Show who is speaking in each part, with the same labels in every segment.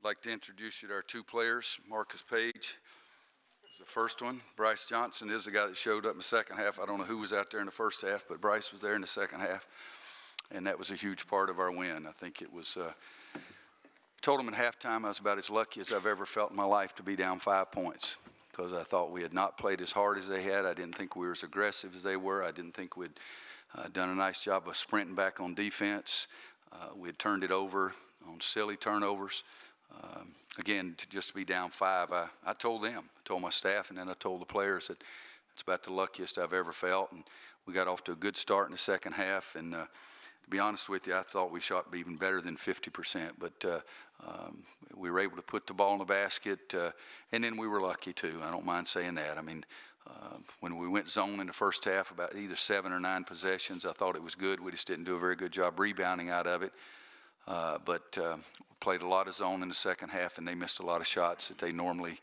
Speaker 1: I'd like to introduce you to our two players. Marcus Paige is the first one. Brice Johnson is the guy that showed up in the second half. I don't know who was out there in the first half, but Brice was there in the second half, and that was a huge part of our win. I think it was told him at halftime I was about as lucky as I've ever felt in my life to be down 5 points, because I thought we had not played as hard as they had. I didn't think we were as aggressive as they were. I didn't think we'd done a nice job of sprinting back on defense. We had turned it over on silly turnovers. Again, just to be down 5, I told them, I told my staff, and then I told the players that it's about the luckiest I've ever felt. And we got off to a good start in the second half. And to be honest with you, I thought we shot even better than 50%. But we were able to put the ball in the basket, and then we were lucky too. I don't mind saying that. I mean, when we went zone in the first half, about either 7 or 9 possessions, I thought it was good. We just didn't do a very good job rebounding out of it. But played a lot of zone in the second half, and they missed a lot of shots that they normally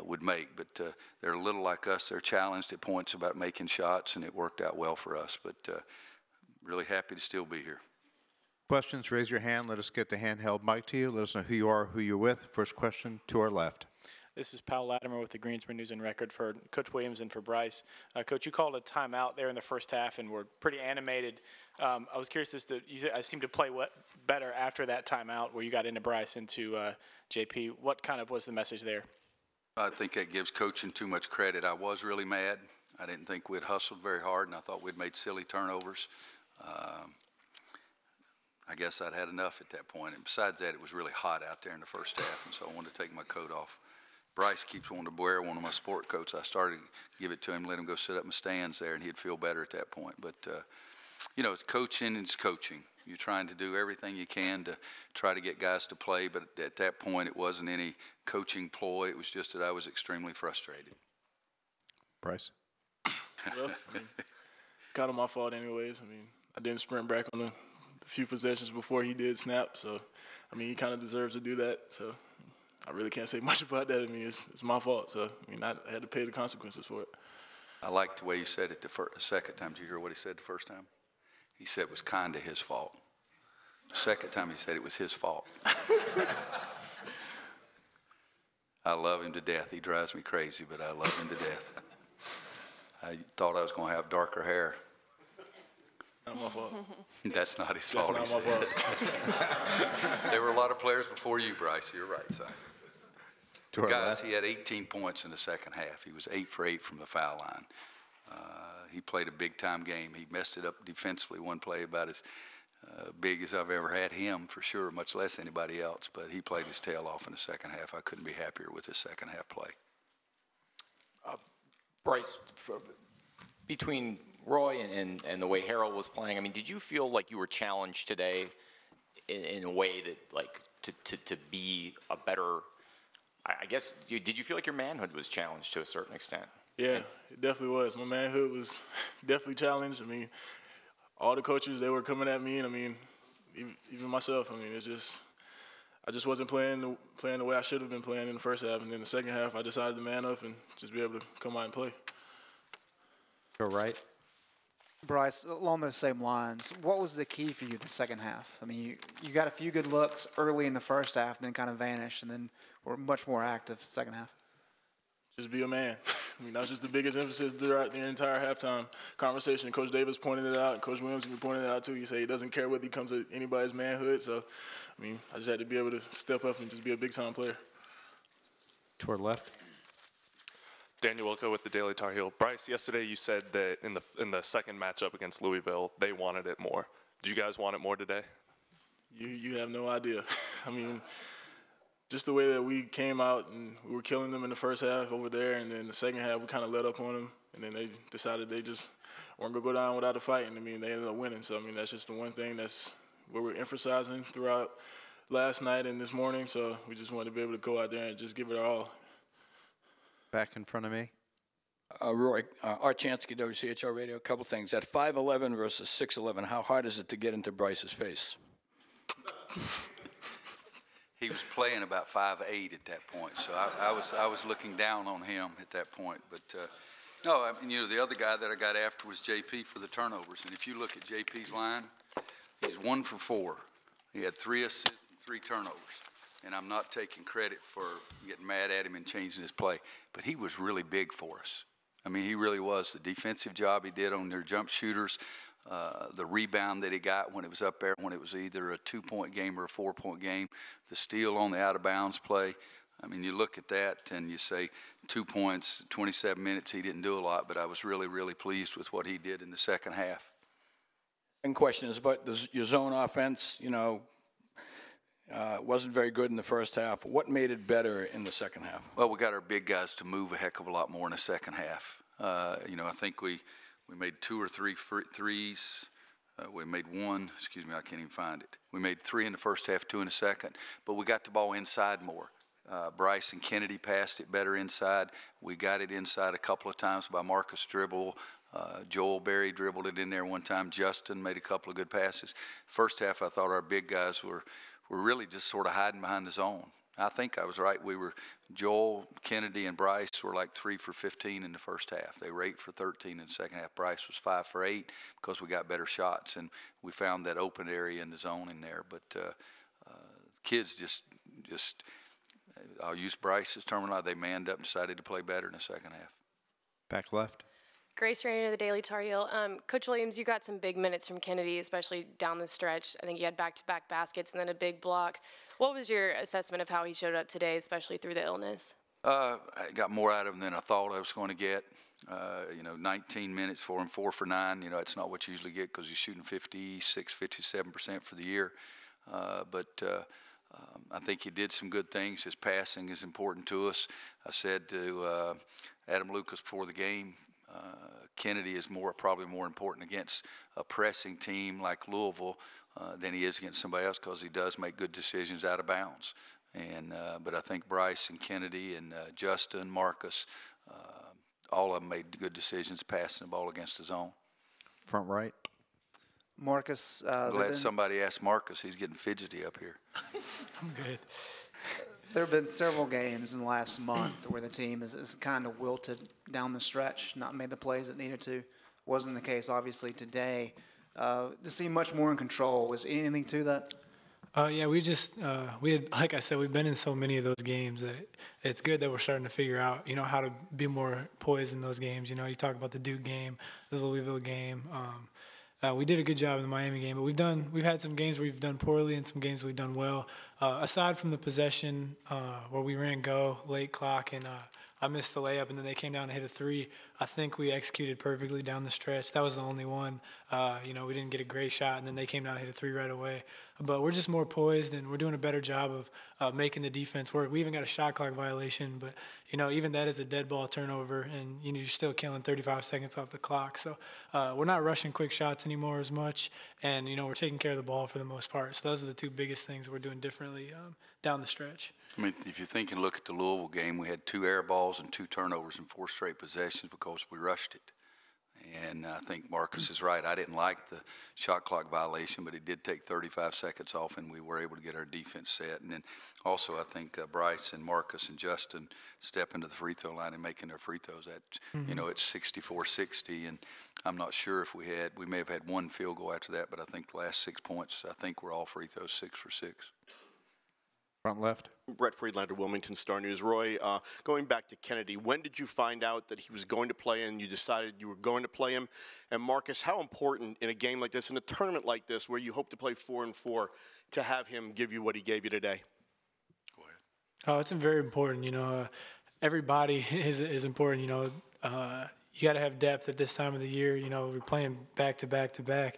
Speaker 1: would make. But they're a little like us. They're challenged at points about making shots, and it worked out well for us. But really happy to still be here.
Speaker 2: Questions, raise your hand. Let us get the handheld mic to you. Let us know who you are, who you're with. First question to our left.
Speaker 3: This is Powell Latimer with the Greensboro News and Record for Coach Williams and for Brice. Coach, you called a timeout there in the first half and were pretty animated. I was curious as to, I seemed to play better after that timeout where you got into Brice, into JP. What kind of was the message there?
Speaker 1: I think that gives coaching too much credit. I was really mad. I didn't think we'd hustled very hard, and I thought we'd made silly turnovers. I guess I'd had enough at that point. And besides that, it was really hot out there in the first half, and so I wanted to take my coat off. Brice keeps wanting to wear one of my sport coats. I started to give it to him, let him go sit up in the stands there, and he'd feel better at that point. But, you know, it's coaching and it's coaching. You're trying to do everything you can to try to get guys to play, but at that point it wasn't any coaching ploy. It was just that I was extremely frustrated.
Speaker 2: Brice?
Speaker 4: Well, it's kind of my fault anyways. I mean, I didn't sprint back on the few possessions before he did snap, so, I mean, he kind of deserves to do that, so I really can't say much about that. I mean, it's my fault, so, I mean, I had to pay the consequences for it.
Speaker 1: I liked the way you said it the second time. Did you hear what he said the first time? He said it was kind of his fault. The second time he said it was his fault. I love him to death. He drives me crazy, but I love him to death. I thought I was going to have darker hair.
Speaker 4: Not my fault.
Speaker 1: That's not his fault.
Speaker 4: That's not my fault.
Speaker 1: There were a lot of players before you, Brice. You're right, son. Guys, he had 18 points in the second half. He was 8 for 8 from the foul line. He played a big-time game. He messed it up defensively one play about as big as I've ever had him, for sure, much less anybody else. But he played his tail off in the second half. I couldn't be happier with his second half play.
Speaker 5: Brice, between Roy and the way Harold was playing, I mean, did you feel like you were challenged today in a way that, like, to be a better, I guess, did you feel like your manhood was challenged to a certain extent?
Speaker 4: Yeah, it definitely was. My manhood was definitely challenged. I mean, all the coaches, they were coming at me, and I mean, even myself. I mean, it's just, I just wasn't playing the way I should have been playing in the first half, and then the second half, I decided to man up and just be able to come out and play.
Speaker 2: Go right.
Speaker 6: Brice, along those same lines, what was the key for you the second half? I mean, you got a few good looks early in the first half, and then kind of vanished, and then were much more active second half.
Speaker 4: Just be a man. I mean, that was just the biggest emphasis throughout the entire halftime conversation. Coach Davis pointed it out. Coach Williams pointed it out, too. He said he doesn't care whether he comes to anybody's manhood. So, I mean, I just had to be able to step up and just be a big-time player.
Speaker 2: Toward left.
Speaker 7: Daniel Wilco with the Daily Tar Heel. Brice, yesterday you said that in the second matchup against Louisville, they wanted it more. Did you guys want it more today?
Speaker 4: You have no idea. I mean, just the way that we came out and we were killing them in the first half over there, and then the second half we kind of let up on them, and then they decided they just weren't going to go down without a fight, and I mean, they ended up winning. So, I mean, that's just the one thing that's what we're emphasizing throughout last night and this morning. So we just wanted to be able to go out there and just give it our all.
Speaker 2: Back in front of me.
Speaker 8: Roy, Art Chansky, WCHR Radio, a couple things. At 5'11" versus 6'11", how hard is it to get into Brice's face?
Speaker 1: He was playing about 5'8" at that point, so I was looking down on him at that point. But no, I mean, you know, the other guy that I got after was JP for the turnovers. And if you look at JP's line, he's 1 for 4. He had 3 assists and 3 turnovers. and I'm not taking credit for getting mad at him and changing his play, but he was really big for us. I mean, he really was. The defensive job he did on their jump shooters, the rebound that he got when it was up there, when it was either a 2-point game or a 4-point game, the steal on the out-of-bounds play. I mean, you look at that and you say 2 points, 27 minutes, he didn't do a lot, but I was really, really pleased with what he did in the second half.
Speaker 8: And question is about your zone offense, you know, wasn't very good in the first half. What made it better in the second half?
Speaker 1: Well, we got our big guys to move a heck of a lot more in the second half. You know, I think we made 2 or 3 threes. We made one, excuse me, I can't even find it. We made 3 in the first half, 2 in the second, but we got the ball inside more. Brice and Kennedy passed it better inside. We got it inside a couple of times by Marcus dribble. Joel Berry dribbled it in there one time. Justin made a couple of good passes. First half, I thought our big guys were really just sort of hiding behind the zone. I think I was right. Joel, Kennedy, and Brice were like 3 for 15 in the first half. They were 8 for 13 in the second half. Brice was 5 for 8 because we got better shots, and we found that open area in the zone in there. But kids just I'll use Brice's terminology, they manned up and decided to play better in the second half.
Speaker 2: Back left.
Speaker 9: Grace Rainer of the Daily Tar Heel. Coach Williams, you got some big minutes from Kennedy, especially down the stretch. I think you had back-to-back baskets and then a big block. What was your assessment of how he showed up today, especially through the illness? I
Speaker 1: got more out of him than I thought I was going to get. You know, 19 minutes for him, 4 for 9. You know, it's not what you usually get because he's shooting 56, 57% for the year. I think he did some good things. His passing is important to us. I said to Adam Lucas before the game, Kennedy is probably more important against a pressing team like Louisville than he is against somebody else because he does make good decisions out of bounds. But I think Brice and Kennedy and Justin, Marcus, all of them made good decisions passing the ball against the zone.
Speaker 2: Front right.
Speaker 6: Marcus.
Speaker 1: Glad somebody asked Marcus. He's getting fidgety up here.
Speaker 10: I'm good.
Speaker 6: There have been several games in the last month where the team is kind of wilted down the stretch, not made the plays it needed to. Wasn't the case, obviously, today. To seem much more in control. Was anything to that?
Speaker 10: Yeah, we had, like I said, we've been in so many of those games that it's good that we're starting to figure out, you know, how to be more poised in those games. You know, you talk about the Duke game, the Louisville game. We did a good job in the Miami game, but we've had some games where we've done poorly and some games we've done well. Aside from the possession where we ran go late clock and I missed the layup and then they came down and hit a 3, I think we executed perfectly down the stretch. That was the only one. You know, we didn't get a great shot and then they came down and hit a 3 right away. But we're just more poised and we're doing a better job of making the defense work. We even got a shot clock violation, but, you know, even that is a dead ball turnover and, you know, you're still killing 35 seconds off the clock. So we're not rushing quick shots anymore as much and, you know, we're taking care of the ball for the most part. So those are the 2 biggest things we're doing differently down the stretch.
Speaker 1: I mean, if you think and look at the Louisville game, we had 2 air balls and 2 turnovers in 4 straight possessions because we rushed it. And I think Marcus is right. I didn't like the shot clock violation, but it did take 35 seconds off, and we were able to get our defense set. And then also I think Brice and Marcus and Justin step into the free throw line and making their free throws. You know, it's 64-60, and I'm not sure if we may have had 1 field goal after that, but I think the last 6 points, I think we're all free throws 6 for 6.
Speaker 2: Front left.
Speaker 11: Brett Friedlander, Wilmington Star News. Roy, going back to Kennedy, when did you find out that he was going to play and you decided you were going to play him? And Marcus, how important in a game like this, in a tournament like this, where you hope to play 4-4, to have him give you what he gave you today?
Speaker 1: Go ahead.
Speaker 10: Oh, it's very important. You know, everybody is important. You know, you got to have depth at this time of the year. You know, we're playing back to back to back.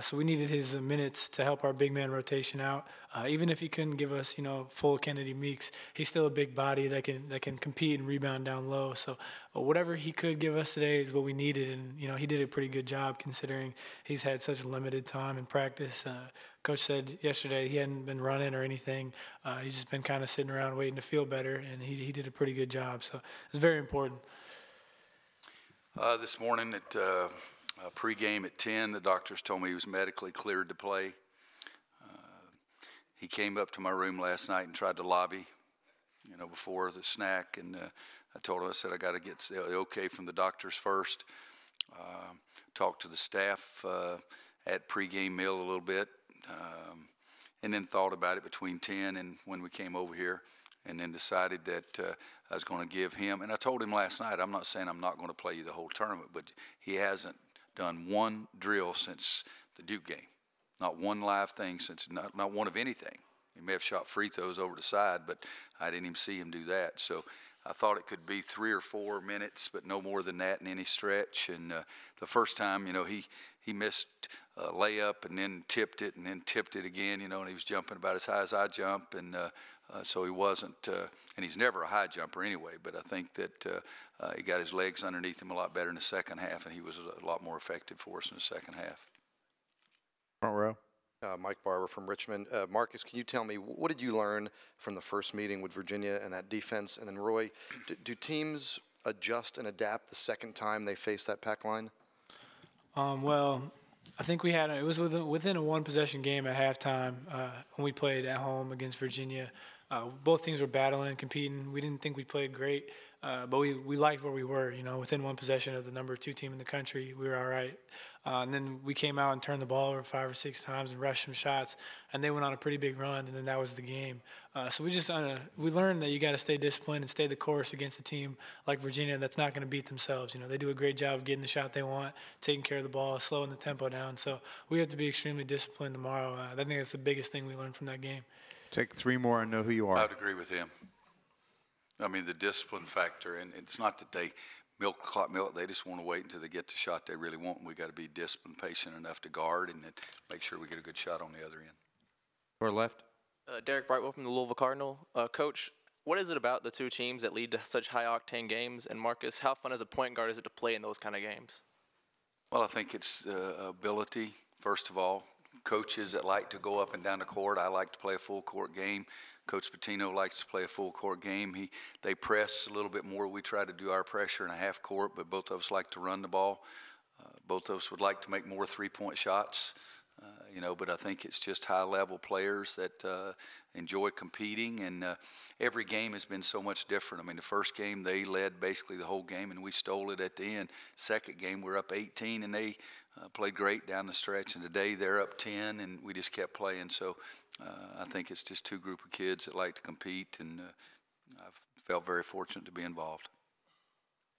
Speaker 10: So we needed his minutes to help our big man rotation out. Even if he couldn't give us, you know, full Kennedy Meeks, he's still a big body that can compete and rebound down low. So whatever he could give us today is what we needed, and you know he did a pretty good job considering he's had such limited time in practice. Coach said yesterday he hadn't been running or anything. He's just been kind of sitting around waiting to feel better, and he did a pretty good job. So it's very important.
Speaker 1: This morning at pregame at 10, the doctors told me he was medically cleared to play. He came up to my room last night and tried to lobby, you know, before the snack, and I told him, I said, I got to get the okay from the doctors first. Talked to the staff at pregame meal a little bit, and then thought about it between 10 and when we came over here, and then decided that I was going to give him. And I told him last night, I'm not saying I'm not going to play you the whole tournament, but he hasn't done one drill since the Duke game. Not one live thing since, not one of anything. He may have shot free throws over the side, but I didn't even see him do that. So I thought it could be 3 or 4 minutes, but no more than that in any stretch. And the first time, you know, he missed a layup and then tipped it again, you know, and he was jumping about as high as I jump. And so he wasn't, and he's never a high jumper anyway, but I think that he got his legs underneath him a lot better in the second half, and he was a lot more effective for us in the second half.
Speaker 2: Front row.
Speaker 12: Mike Barber from Richmond. Marcus, can you tell me, what did you learn from the first meeting with Virginia and that defense? And then Roy, do teams adjust and adapt the second time they face that pack line?
Speaker 10: Well, I think we had, it was within a one-possession game at halftime when we played at home against Virginia. Both teams were battling, competing. We didn't think we played great, but we liked where we were. You know, within one possession of the number 2 team in the country, we were all right. And then we came out and turned the ball over 5 or 6 times and rushed some shots, and they went on a pretty big run, and then that was the game. So we just we learned that you got to stay disciplined and stay the course against a team like Virginia that's not going to beat themselves. You know, they do a great job of getting the shot they want, taking care of the ball, slowing the tempo down. So we have to be extremely disciplined tomorrow. I think that's the biggest thing we learned from that game.
Speaker 2: Take 3 more and know who you are.
Speaker 1: I'd agree with him. I mean, the discipline factor, and it's not that they clock milk. They just want to wait until they get the shot they really want, and we got to be disciplined, patient enough to guard, and then make sure we get a good shot on the other end.
Speaker 2: Or left.
Speaker 13: Derek Brightwell from the Louisville Cardinal. Coach, what is it about the 2 teams that lead to such high-octane games? And Marcus, how fun as a point guard is it to play in those kind of games?
Speaker 1: Well, I think it's ability, first of all. Coaches that like to go up and down the court. I like to play a full court game. Coach Pitino likes to play a full court game. They press a little bit more. We try to do our pressure in a half court, but both of us like to run the ball. Both of us would like to make more 3-point shots, you know, but I think it's just high-level players that enjoy competing, and every game has been so much different. I mean, the first game, they led basically the whole game, and we stole it at the end. Second game, we're up 18, and they played great down the stretch, and today they're up 10, and we just kept playing. So I think it's just 2 group of kids that like to compete, and I've felt very fortunate to be involved.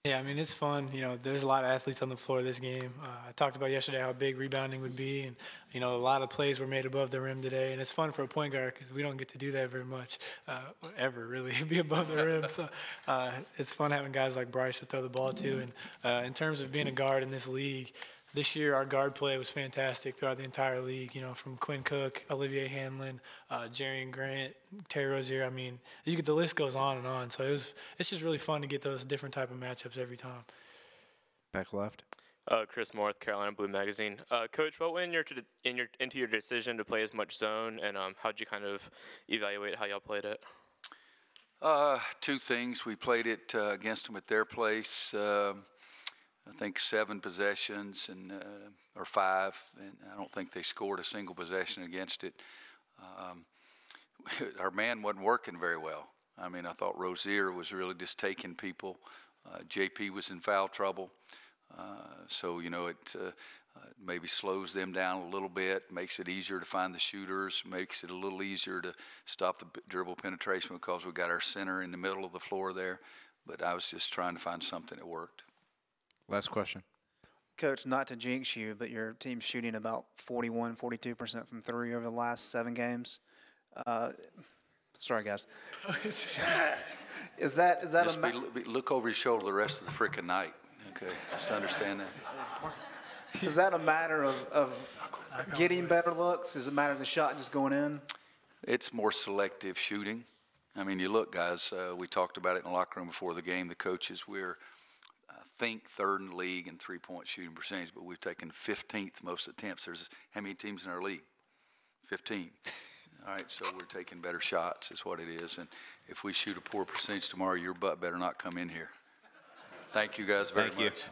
Speaker 10: Yeah, I mean, it's fun. You know, there's a lot of athletes on the floor this game. I talked about yesterday how big rebounding would be, and, you know, a lot of plays were made above the rim today, and it's fun for a point guard because we don't get to do that very much, ever really, be above the rim. So it's fun having guys like Brice to throw the ball to. And in terms of being a guard in this league, this year our guard play was fantastic throughout the entire league, you know, from Quinn Cook, Olivier Hanlon, Jarian Grant, Terry Rozier. I mean, the list goes on and on. So it's just really fun to get those different type of matchups every time.
Speaker 2: Back left.
Speaker 14: Chris Morth, Carolina Blue Magazine. Coach, what went into your decision to play as much zone, and how'd you kind of evaluate how y'all played it?
Speaker 1: 2 things. We played it against them at their place. I think 7 possessions or 5, and I don't think they scored a single possession against it. Our man wasn't working very well. I mean, I thought Rozier was really just taking people. JP was in foul trouble. So, you know, it maybe slows them down a little bit, makes it easier to find the shooters, makes it a little easier to stop the dribble penetration because we got our center in the middle of the floor there. But I was just trying to find something that worked.
Speaker 2: Last question.
Speaker 6: Coach, not to jinx you, but your team's shooting about 41, 42% from 3 over the last 7 games. Sorry, guys. Is that
Speaker 1: just look over your shoulder the rest of the freaking night. Okay, just understand that.
Speaker 6: Is that a matter of getting better looks? Is it a matter of the shot just going in?
Speaker 1: It's more selective shooting. I mean, you look, guys, we talked about it in the locker room before the game. The coaches, we're think 3rd in the league in 3-point shooting percentage, but we've taken 15th most attempts. There's how many teams in our league? 15. All right, so we're taking better shots is what it is. And if we shoot a poor percentage tomorrow, your butt better not come in here. Thank you guys very much.